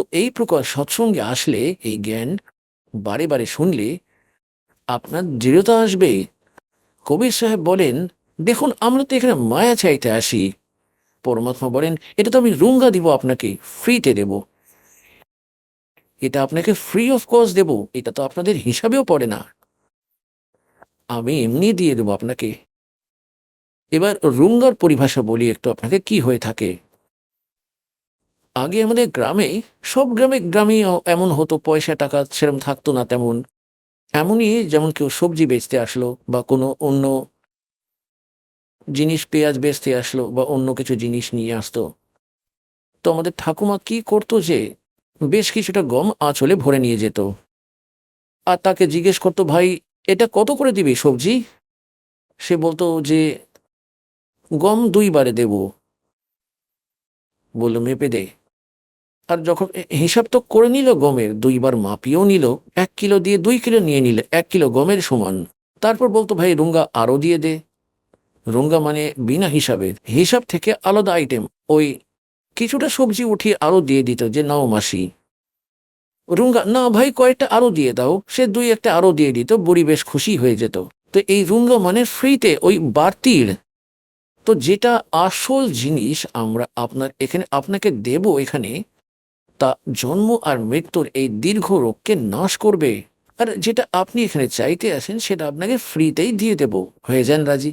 তো এই প্রকার সৎসঙ্গে আসলে এই জ্ঞান বারে বারে শুনলে আপনার দৃঢ়তা আসবে। কবির সাহেব বলেন, দেখুন আমরা তো এখানে মায়া চাইতে আসি। পরমাত্মা বলেন, এটা তো আমি রুঙ্গা দিব আপনাকে, ফ্রিতে দেব। এটা আপনাকে ফ্রি অফ কস্ট দেব, এটা তো আপনাদের হিসাবেও পড়ে না, আমি এমনি দিয়ে দেবো আপনাকে। এবার রুঙ্গার পরিভাষা বলি একটু আপনাকে, কি হয়ে থাকে। আগে আমাদের গ্রামে, সব গ্রামে গ্রামে এমন হতো, পয়সা টাকা সেরকম থাকতো না তেমন। এমনই যেমন কেউ সবজি বেচতে আসলো বা কোনো অন্য জিনিস, পেঁয়াজ বেচতে আসলো বা অন্য কিছু জিনিস নিয়ে আসতো, তো আমাদের ঠাকুমা কি করতো যে বেশ কিছুটা গম আঁচলে ভরে নিয়ে যেত, আর তাকে জিজ্ঞেস করতো, ভাই এটা কত করে দিবি সবজি? সে বলতো যে গম 2 বারে দেব। বললো, মেপে দে। আর যখন হিসাব তো করে নিল, গমের 2 বার মাপিয়েও নিল, 1 কিলো দিয়ে 2 কিলো নিয়ে নিলে 1 কিলো গমের সমান। তারপর বলতো, ভাই রুঙ্গা আরো দিয়ে দে। রুঙ্গা মানে বিনা হিসাবের, হিসাব থেকে আলাদা আইটেম, ওই কিছুটা সবজি উঠিয়ে আরো দিয়ে দিত, যে নাও মাসি। রুঙ্গা, না ভাই কয়েকটা আরো দিয়ে দাও, সে 2-1টা আরো দিয়ে দিত, বুড়ি বেশ খুশি হয়ে যেত। তো এই রুঙ্গা মানে ফ্রিতে ওই বাড়তির। তো যেটা আসল জিনিস আমরা আপনার এখানে আপনাকে দেব এখানে, তা জন্ম আর মৃত্যুর এই দীর্ঘ রোগকে নাশ করবে। আর যেটা আপনি এখানে চাইতে আসেন সেটা আপনাকে ফ্রিতেই দিয়ে দেব। হয়ে যান রাজি।